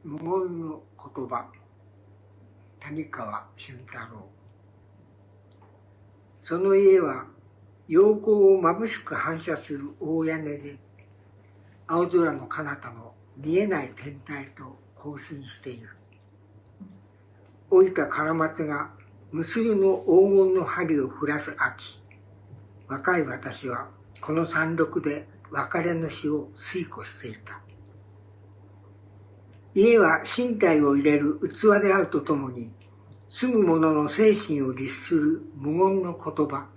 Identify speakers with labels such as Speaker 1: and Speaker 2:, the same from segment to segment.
Speaker 1: 無言の言葉、谷川俊太郎。その家は陽光をまぶしく反射する大屋根で、青空の彼方の見えない天体と交信している。老いたカラマツが無数の黄金の針を降らす秋、若い私はこの山麓で別れの死を推古していた。家は身体を入れる器であるとともに、住む者の精神を律する無言の言葉、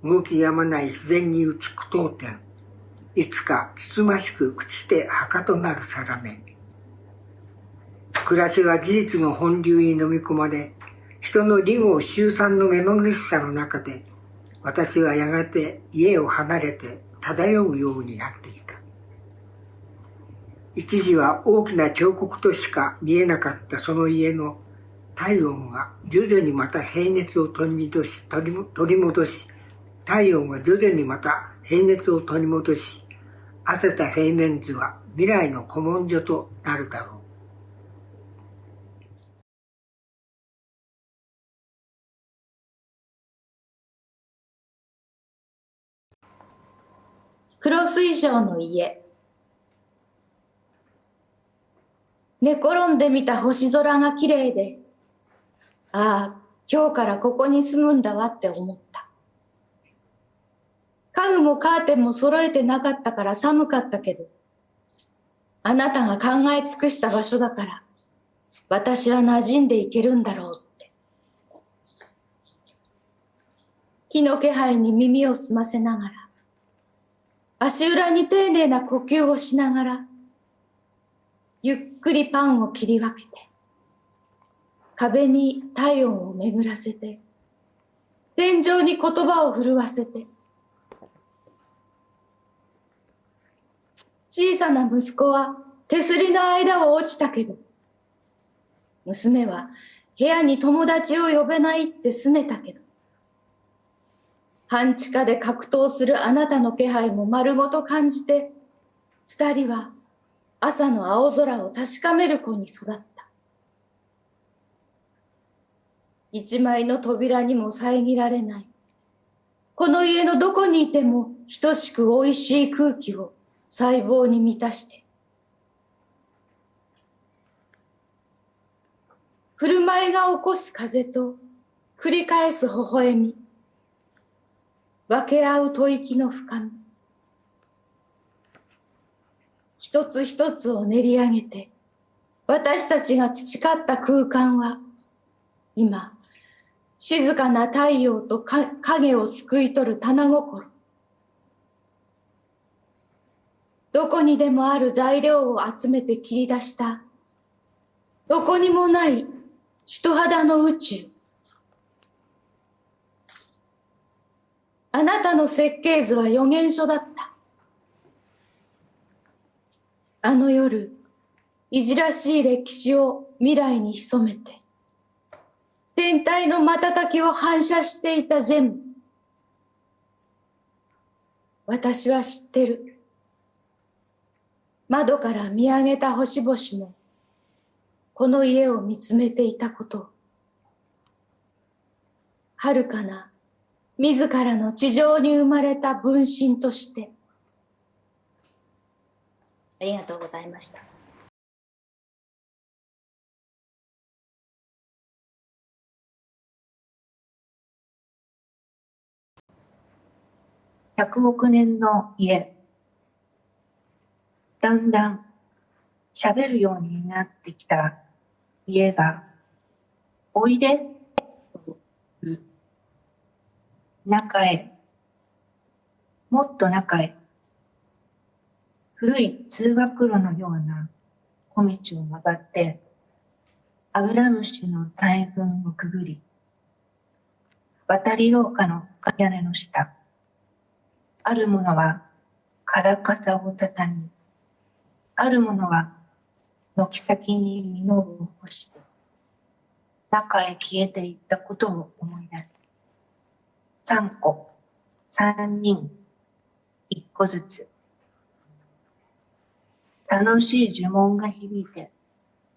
Speaker 1: 動き止まない自然に打ち句読点、いつかつつましく朽ちて墓となる定め。暮らしは事実の本流に飲み込まれ、人の理合集散の目まぐるしさの中で、私はやがて家を離れて漂うようになっていた。一時は大きな彫刻としか見えなかったその家の体温が徐々にまた平熱を取り戻し、体温が徐々にまた平熱を取り戻し、汗せた平面図は未来の古文書となるだろう。
Speaker 2: 黒水晶の家。寝転んでみた星空が綺麗で、ああ、今日からここに住むんだわって思った。家具もカーテンも揃えてなかったから寒かったけど、あなたが考え尽くした場所だから、私は馴染んでいけるんだろうって。木の気配に耳を澄ませながら、足裏に丁寧な呼吸をしながら、ゆっくりパンを切り分けて、壁に体温を巡らせて、天井に言葉を震わせて、小さな息子は手すりの間を落ちたけど、娘は部屋に友達を呼べないって拗ねたけど、半地下で格闘するあなたの気配も丸ごと感じて、二人は朝の青空を確かめる子に育った。一枚の扉にも遮られない。この家のどこにいても等しく美味しい空気を細胞に満たして。振る舞いが起こす風と繰り返す微笑み。分け合う吐息の深み。一つ一つを練り上げて、私たちが培った空間は、今、静かな太陽と影をすくい取る棚心。どこにでもある材料を集めて切り出した、どこにもない人肌の宇宙。あなたの設計図は予言書だった。あの夜、いじらしい歴史を未来に潜めて、天体の瞬きを反射していたジェム。私は知ってる。窓から見上げた星々も、この家を見つめていたことを。遥かな、自らの地上に生まれた分身として。ありがとうございました。
Speaker 3: 100億年の家。だんだん喋るようになってきた家が、おいでと言う。中へ、もっと中へ。古い通学路のような小道を曲がって、アブラムシの大群をくぐり、渡り廊下の屋根の下、あるものはからかさを畳み、あるものは軒先に実を干して、中へ消えていったことを思い出す。3個、3人、1個ずつ。楽しい呪文が響いて、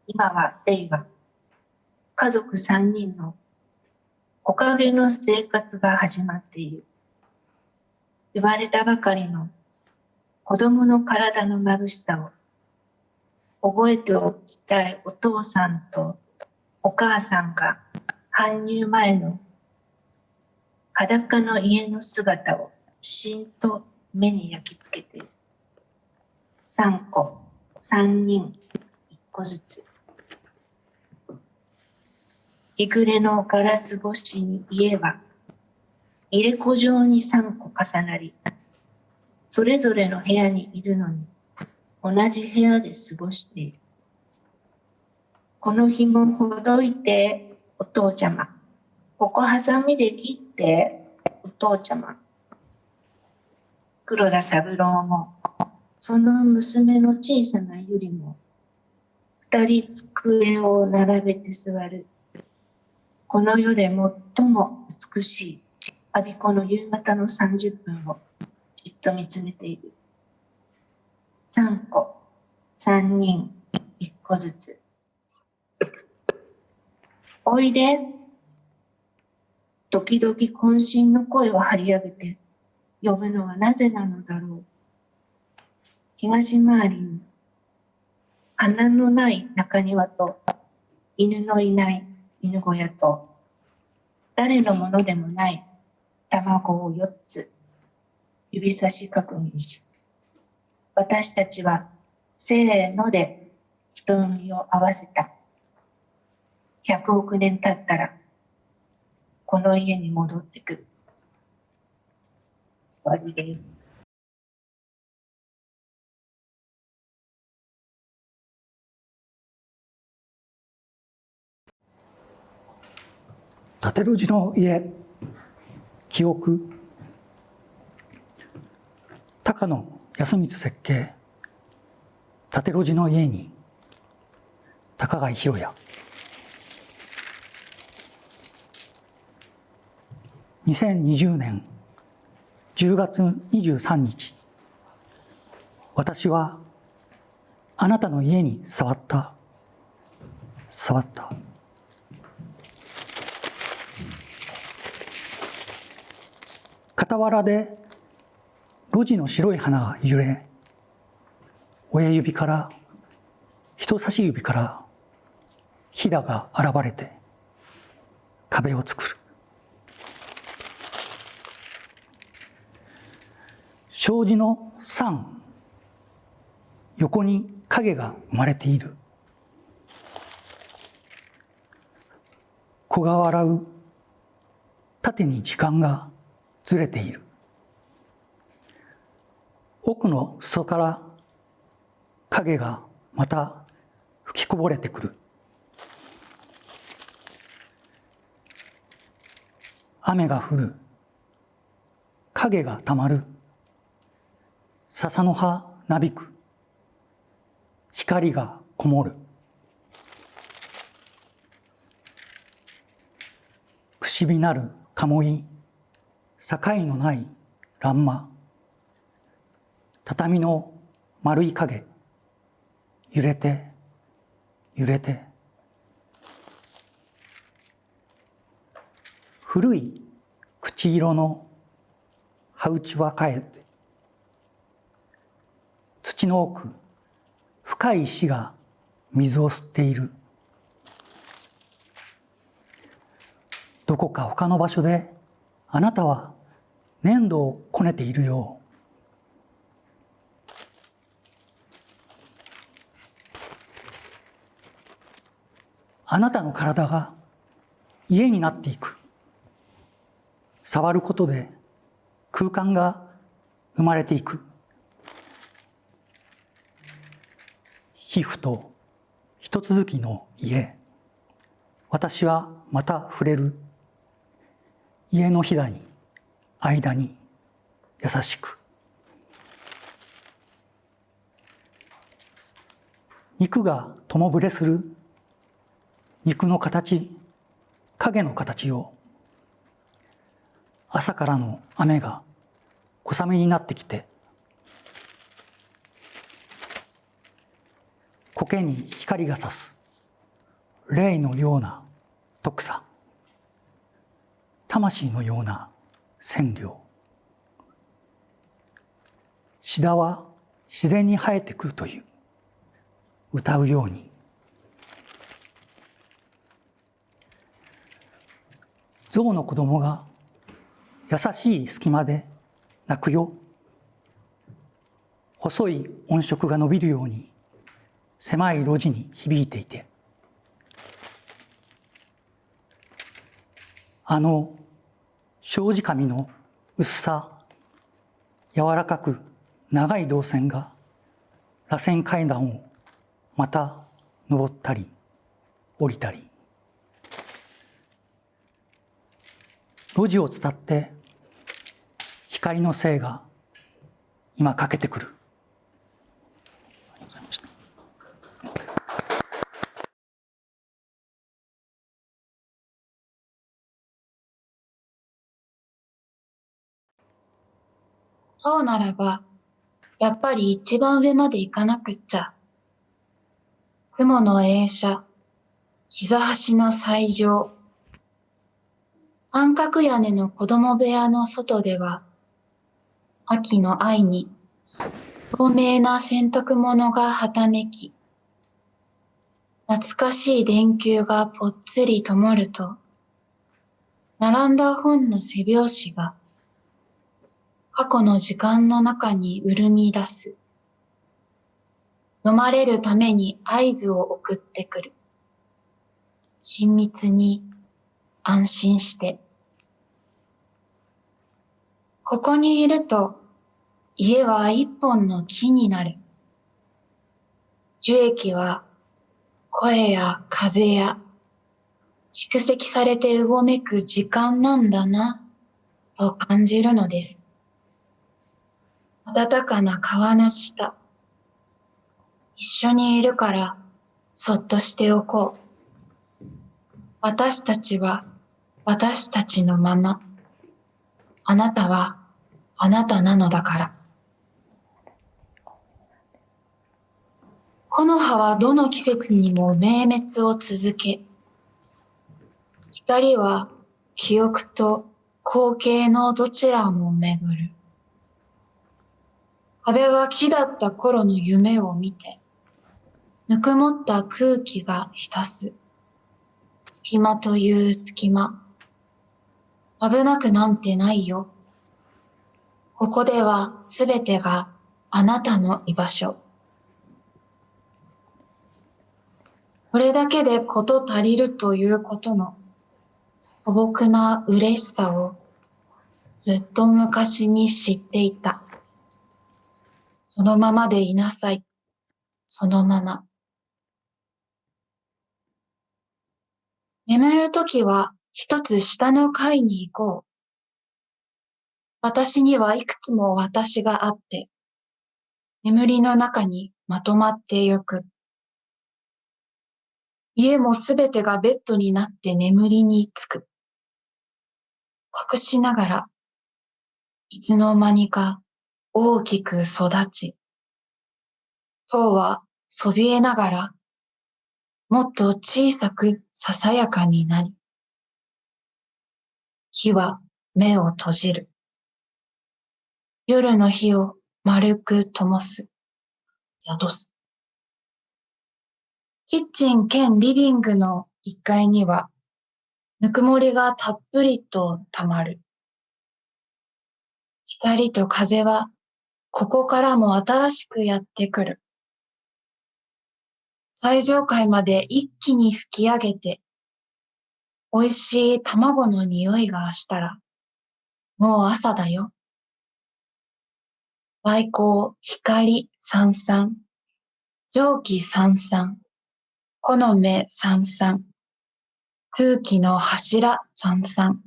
Speaker 3: 今は令和、家族3人の木陰の生活が始まっている。生まれたばかりの子供の体の眩しさを覚えておきたいお父さんとお母さんが搬入前の裸の家の姿をしんと目に焼き付けている。3個、3人、1個ずつ。日暮れのガラス越しに家は入れ子状に3個重なり、それぞれの部屋にいるのに同じ部屋で過ごしている。この紐ほどいてお父ちゃま。ここハサミで切ってお父ちゃま。黒田三郎もその娘の小さなゆりも二人机を並べて座る。この世で最も美しい我孫子の夕方の30分をじっと見つめている。3個、3人、1個ずつ。おいで。時々渾身の声を張り上げて呼ぶのはなぜなのだろう。東回りに穴のない中庭と犬のいない犬小屋と誰のものでもない卵を4つ指差し確認し、私たちはせーので瞳を合わせた。100億年経ったらこの家に戻ってくる。終わりです。
Speaker 4: 立路寺の家、記憶、高野康光設計、立路寺の家に高貝博也。2020年10月23日、私はあなたの家に触った。傍らで路地の白い花が揺れ、親指から人差し指からひだが現れて壁を作る。障子の3、横に影が生まれている。子が笑う。縦に時間がずれている。奥の裾から影がまた吹きこぼれてくる。雨が降る。影がたまる。笹の葉なびく。光がこもる。くしびなる鴨居。境のない欄間。畳の丸い影。揺れて揺れて。古い口色の葉打ちは帰って、土の奥、深い石が水を吸っている。どこか他の場所であなたは粘土をこねているよう。あなたの体が家になっていく。触ることで空間が生まれていく。皮膚と一続きの家。私はまた触れる。家のひだに、間に優しく。肉が共ぶれする。肉の形、影の形を。朝からの雨が小雨になってきて、苔に光が差す。霊のような徳さ、魂のような線量。シダは自然に生えてくるという歌うように、象の子供が優しい隙間で泣くよ。細い音色が伸びるように狭い路地に響いていて、あの障子紙の薄さ、柔らかく長い動線が螺旋階段をまた登ったり降りたり、路地を伝って光の精が今かけてくる。ありがとうございました。
Speaker 5: そうならば、やっぱり一番上まで行かなくっちゃ。雲の映写、膝端の最上。三角屋根の子供部屋の外では、秋の愛に透明な洗濯物がはためき、懐かしい電球がぽっつり灯ると、並んだ本の背表紙が過去の時間の中に潤み出す。飲まれるために合図を送ってくる。親密に安心して。ここにいると家は一本の木になる。樹液は声や風や蓄積されてうごめく時間なんだなと感じるのです。暖かな川の下。一緒にいるからそっとしておこう。私たちは私たちのまま。あなたはあなたなのだから。木の葉はどの季節にも明滅を続け、光は記憶と光景のどちらも巡る。壁は木だった頃の夢を見て、ぬくもった空気が浸す。隙間という隙間。危なくなんてないよ。ここではすべてがあなたの居場所。これだけでこと足りるということの素朴な嬉しさをずっと昔に知っていた。そのままでいなさい。そのまま。眠るときは一つ下の階に行こう。私にはいくつも私があって、眠りの中にまとまってゆく。家もすべてがベッドになって眠りにつく。隠しながら、いつの間にか大きく育ち、塔はそびえながら、もっと小さくささやかになり、火は目を閉じる。夜の火を丸く灯す。宿す。キッチン兼リビングの1階には、ぬくもりがたっぷりとたまる。光と風は、ここからも新しくやってくる。最上階まで一気に吹き上げて、美味しい卵の匂いがしたら、もう朝だよ。来光、光、さんさん。蒸気さんさん。木の芽さんさん。空気の柱さんさん。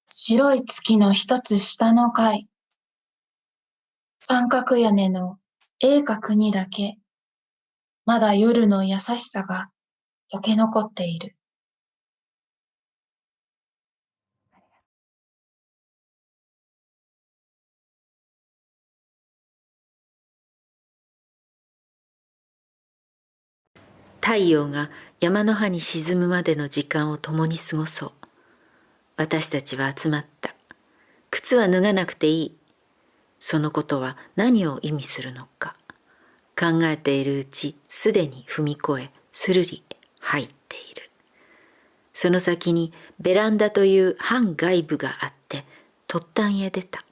Speaker 5: 白い月の一つ下の階。三角屋根の鋭角にだけ、まだ夜の優しさが溶け残っている。
Speaker 6: 太陽が山の葉に沈むまでの時間を共に過ごそう。私たちは集まった。靴は脱がなくていい。そのことは何を意味するのか。考えているうち、すでに踏み越え、するり入っている。その先にベランダという半外部があって、突端へ出た。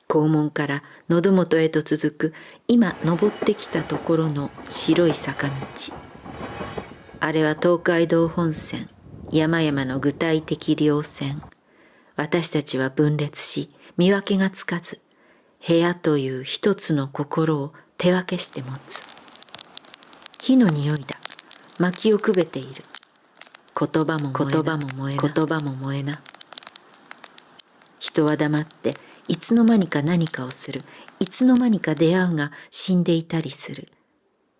Speaker 6: 校門から喉元へと続く、今登ってきたところの白い坂道。あれは東海道本線、山々の具体的稜線。私たちは分裂し、見分けがつかず、部屋という一つの心を手分けして持つ。火の匂いだ。薪をくべている。言葉も燃えな。人は黙って、いつの間にか何かをする。いつの間にか出会うが死んでいたりする。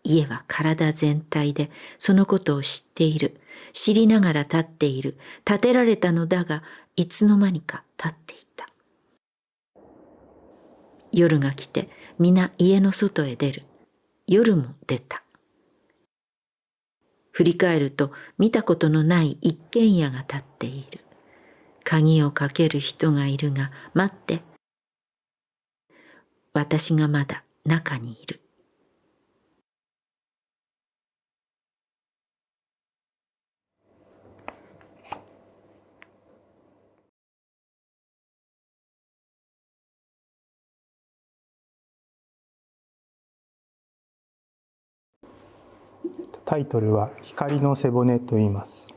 Speaker 6: 家は体全体でそのことを知っている。知りながら立っている。建てられたのだが、いつの間にか立っていた。夜が来て、皆家の外へ出る。夜も出た。振り返ると、見たことのない一軒家が立っている。鍵をかける人がいるが、待って。私がまだ中にいる。
Speaker 7: タイトルは光の背骨と言います。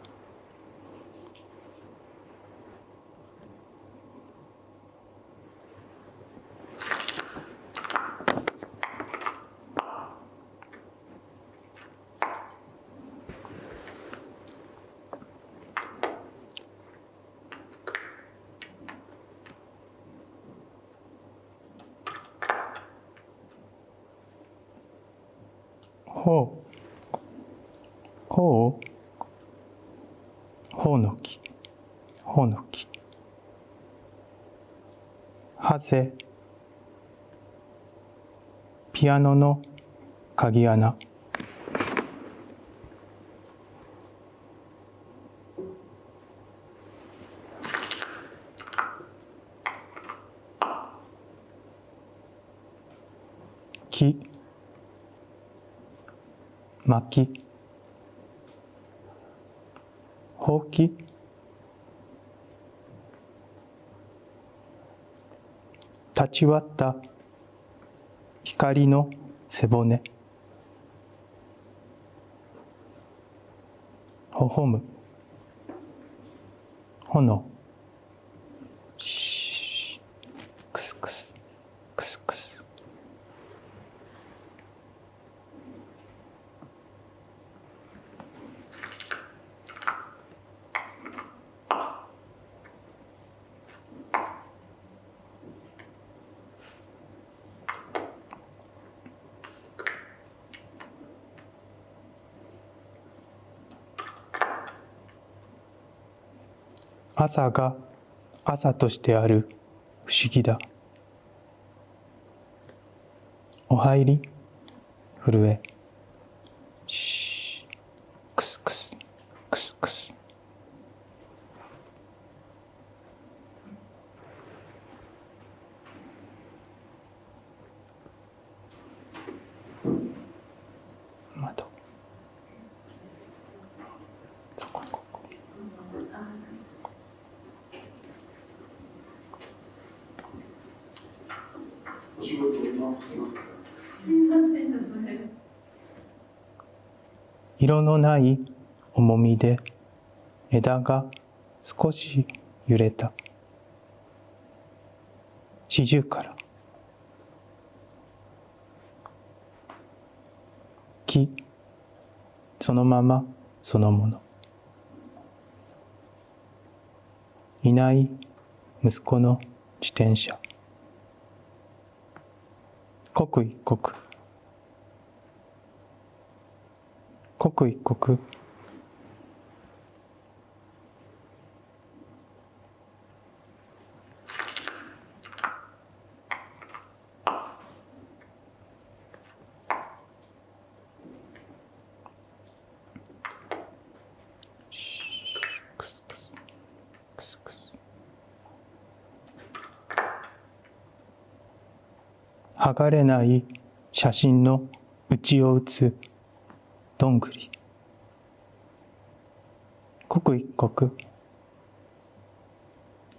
Speaker 7: ほのき、はぜ、ピアノの鍵穴、木、薪、ほうき、立ち割った光の背骨、ほほむ、炎、しー、くすくす、くすくす。朝が朝としてある不思議だ。お入り、震え、しー、くすくす、くすくす。窓。そこここ。色のない重みで枝が少し揺れた。四十から木、そのままそのもの。いない息子の自転車。刻一刻、刻一刻、剥がれない写真の内を打つどんぐり。刻一刻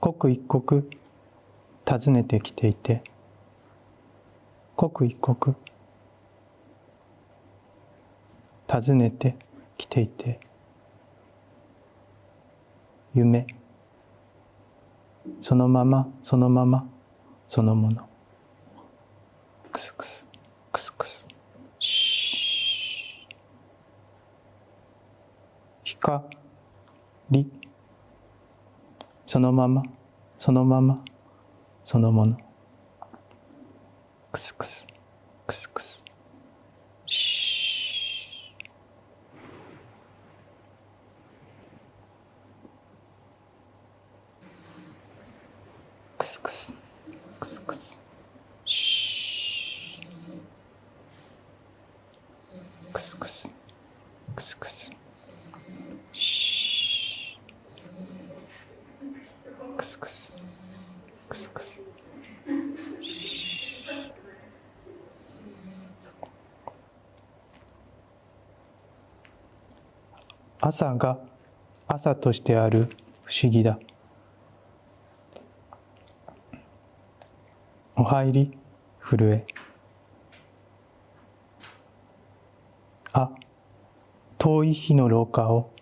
Speaker 7: 刻一刻訪ねてきていて、刻一刻訪ねてきていて、夢そのままそのままそのもの。クスクスクスクス。シー。光そのままそのままそのもの。クスクスクスクス。シー。クスクスクスクス。シー。クスクスクスクス。シー。クスクスクスクス。朝が朝としてある不思議だ。お入り震え。あ、遠い日の廊下を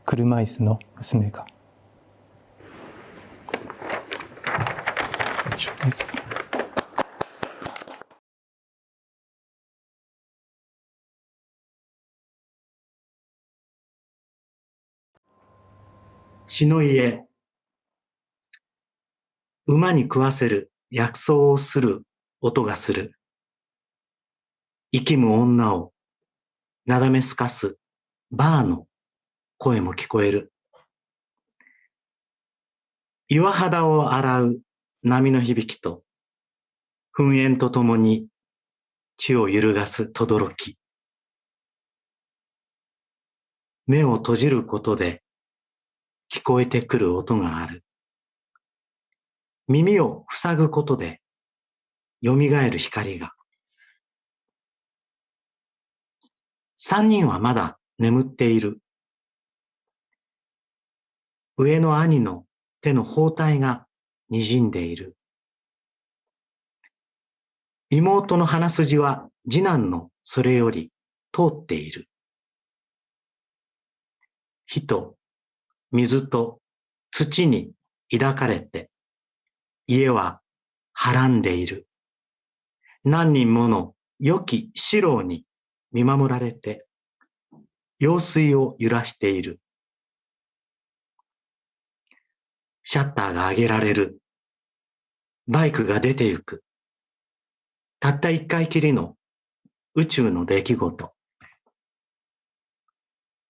Speaker 7: 車椅子の娘が。以上です。
Speaker 8: 日の家。馬に食わせる薬草をする音がする。生きむ女をなだめすかすバーの声も聞こえる。岩肌を洗う波の響きと噴煙とともに地を揺るがす轟き。目を閉じることで聞こえてくる音がある。耳を塞ぐことで蘇る光が。三人はまだ眠っている。上の兄の手の包帯が滲んでいる。妹の鼻筋は次男のそれより通っている。火と水と土に抱かれて、家ははらんでいる。何人もの良き四郎に見守られて、用水を揺らしている。シャッターが上げられる。バイクが出て行く。たった一回きりの宇宙の出来事。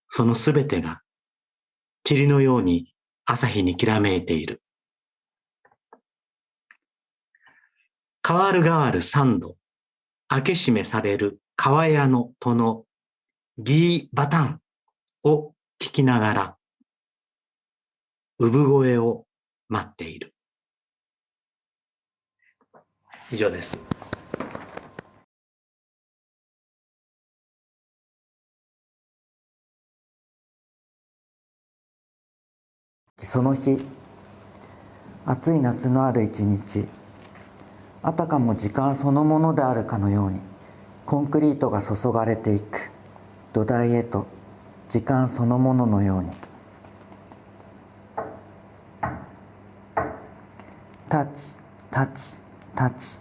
Speaker 8: そのすべてが塵のように朝日にきらめいている。変わる変わる三度、開け閉めされる川屋の戸のギーバタンを聞きながら、産声を待っている。以上です。
Speaker 9: その日、暑い夏のある一日、あたかも時間そのものであるかのようにコンクリートが注がれていく土台へと、時間そのもののように。タッチタッチタッチ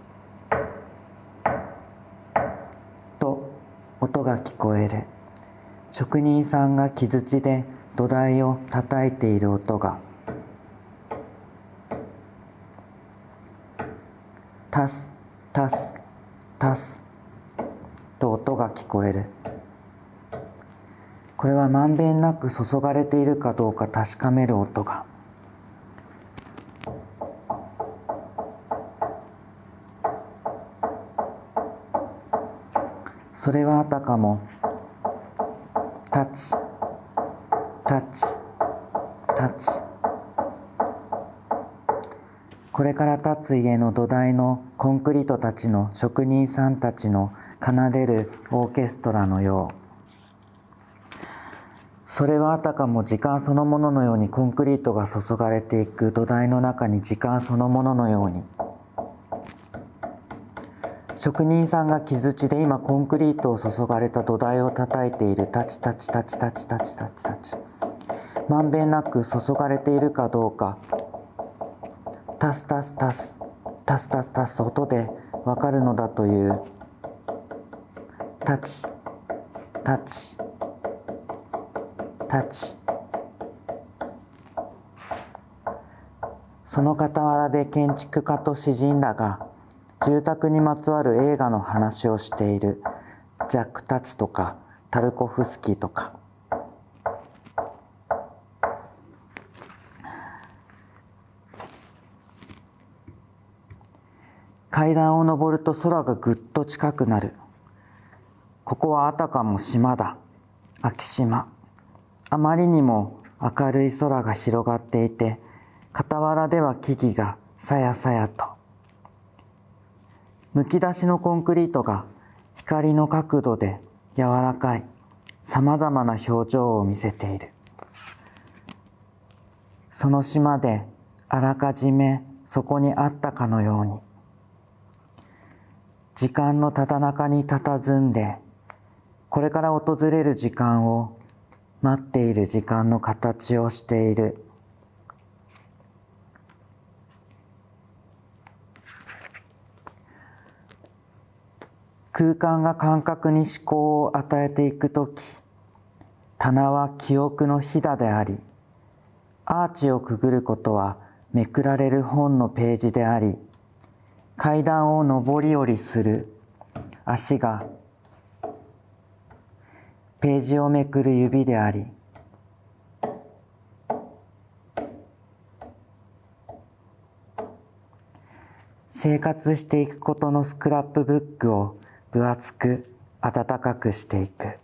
Speaker 9: と音が聞こえる。職人さんが木槌で土台を叩いている音が。タスタスタスと音が聞こえる。これはまんべんなく注がれているかどうか確かめる音が。それはあたかもタッチタッチタッチ。これから建つ家の土台のコンクリートたちの職人さんたちの奏でるオーケストラのよう。それはあたかも時間そのもののようにコンクリートが注がれていく土台の中に時間そのもののように。職人さんが木槌で今コンクリートを注がれた土台を叩いている。タチタチタチタチタチタチタチ。まんべんなく注がれているかどうか、タスタスタスタスタスタス音でわかるのだという。タチタチタチ。その傍らで建築家と詩人らが住宅にまつわる映画の話をしている。ジャック・タチとかタルコフスキーとか。階段を上ると空がぐっと近くなる。ここはあたかも島だ。昭島。あまりにも明るい空が広がっていて、傍らでは木々がさやさやと。むき出しのコンクリートが光の角度で柔らかいさまざまな表情を見せている。その島であらかじめそこにあったかのように。時間のただ中に佇んで、これから訪れる時間を待っている時間の形をしている。空間が感覚に思考を与えていくとき、棚は記憶のひだであり、アーチをくぐることはめくられる本のページであり、階段を上り下りする足がページをめくる指であり、生活していくことのスクラップブックを分厚く温かくしていく。